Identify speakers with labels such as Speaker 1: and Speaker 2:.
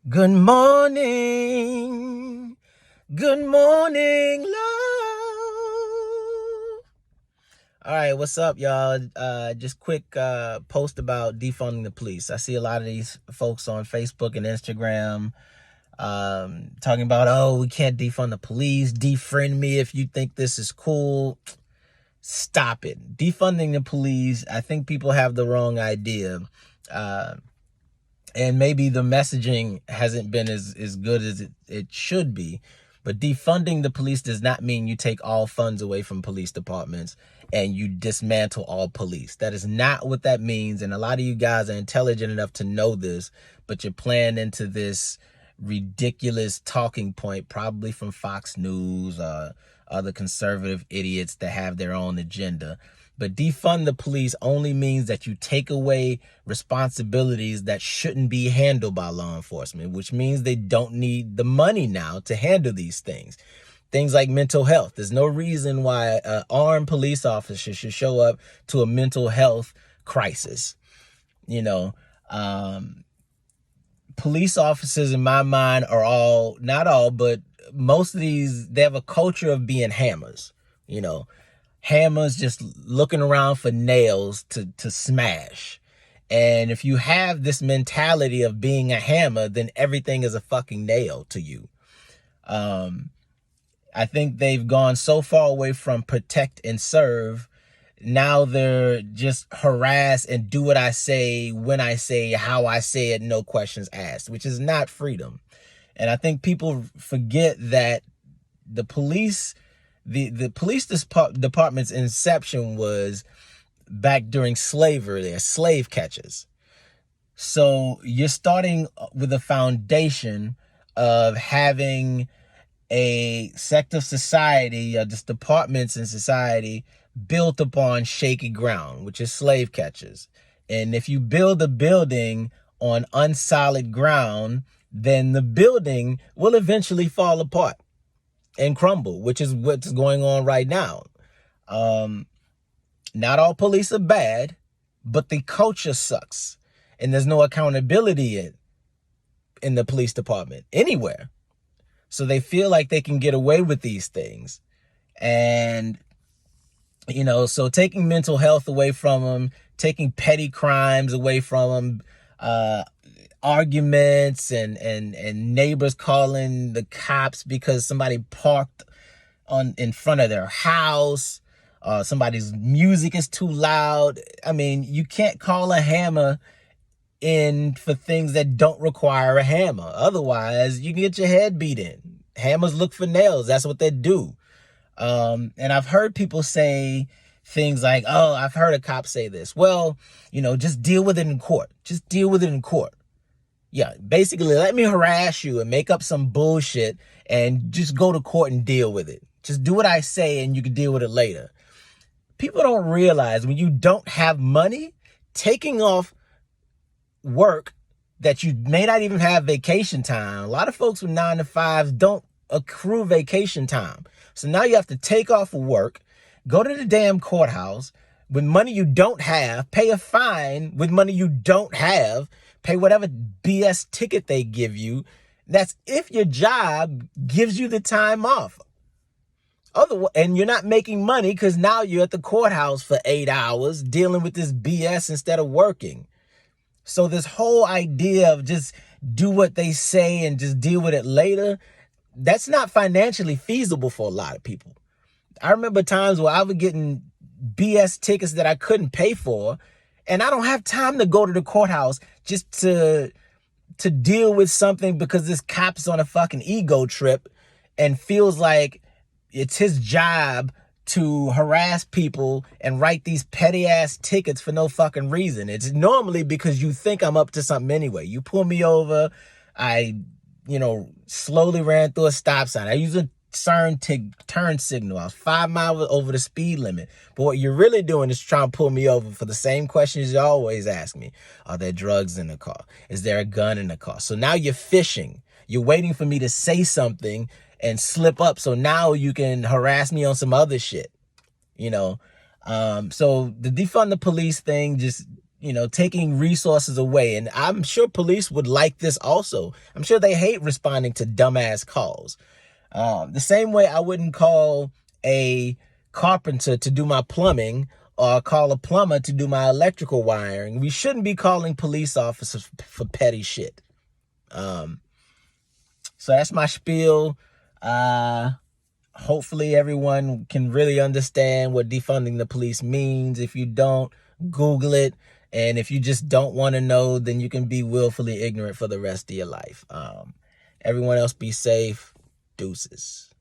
Speaker 1: Good morning. Good morning, love. All right, what's up, y'all? Just quick post about defunding the police. I see a lot of these folks on Facebook and Instagram talking about, oh, we can't defund the police. Defriend me if you think this is cool. Stop it. Defunding the police, I think people have the wrong idea. And maybe the messaging hasn't been as good as it should be. But defunding the police does not mean you take all funds away from police departments and you dismantle all police. That is not what that means. And a lot of you guys are intelligent enough to know this, but you're playing into this ridiculous talking point, probably from Fox News or other conservative idiots that have their own agenda. But defund the police only means that you take away responsibilities that shouldn't be handled by law enforcement, which means they don't need the money now to handle these things. Things like mental health. There's no reason why an armed police officer should show up to a mental health crisis. Police officers, in my mind, are all, not all, but most of these, they have a culture of being hammers, hammers just looking around for nails to smash. And if you have this mentality of being a hammer, then everything is a fucking nail to you. I think they've gone so far away from protect and serve. Now they're just harass and do what I say, when I say, how I say it, no questions asked, which is not freedom. And I think people forget that the police department's inception was back during slavery. They're slave catchers. So you're starting with a foundation of having a sect of society, just departments in society, built upon shaky ground, which is slave catchers. And if you build a building on unsolid ground, then the building will eventually fall apart and crumble, which is what's going on right now. Not all police are bad, but the culture sucks. And there's no accountability in the police department anywhere. So they feel like they can get away with these things. And, so taking mental health away from them, taking petty crimes away from them, arguments and neighbors calling the cops because somebody parked in front of their house, somebody's music is too loud. I mean, you can't call a hammer in for things that don't require a hammer. Otherwise, you can get your head beat in. Hammers look for nails. That's what they do. And I've heard people say things like, oh, I've heard a cop say this. Well, just deal with it in court. Just deal with it in court. Yeah, basically, let me harass you and make up some bullshit and just go to court and deal with it. Just do what I say and you can deal with it later. People don't realize when you don't have money, taking off work that you may not even have vacation time. A lot of folks with 9 to 5s don't accrue vacation time. So now you have to take off of work, go to the damn courthouse with money you don't have, pay a fine with money you don't have, pay whatever BS ticket they give you. That's if your job gives you the time off. And you're not making money because now you're at the courthouse for 8 hours dealing with this BS instead of working. So this whole idea of just do what they say and just deal with it later, that's not financially feasible for a lot of people. I remember times where I was getting BS tickets that I couldn't pay for, and I don't have time to go to the courthouse just to deal with something because this cop's on a fucking ego trip and feels like it's his job to harass people and write these petty ass tickets for no fucking reason. It's normally because you think I'm up to something anyway. You pull me over, I, slowly ran through a stop sign. I used a turn signal. I was 5 miles over the speed limit. But what you're really doing is trying to pull me over for the same questions you always ask me. Are there drugs in the car? Is there a gun in the car? So now you're fishing. You're waiting for me to say something and slip up. So now you can harass me on some other shit, So the defund the police thing, just taking resources away. And I'm sure police would like this also. I'm sure they hate responding to dumbass calls. The same way I wouldn't call a carpenter to do my plumbing or call a plumber to do my electrical wiring. We shouldn't be calling police officers for petty shit. So that's my spiel. Hopefully everyone can really understand what defunding the police means. If you don't, Google it. And if you just don't want to know, then you can be willfully ignorant for the rest of your life. Everyone else be safe. Deuces.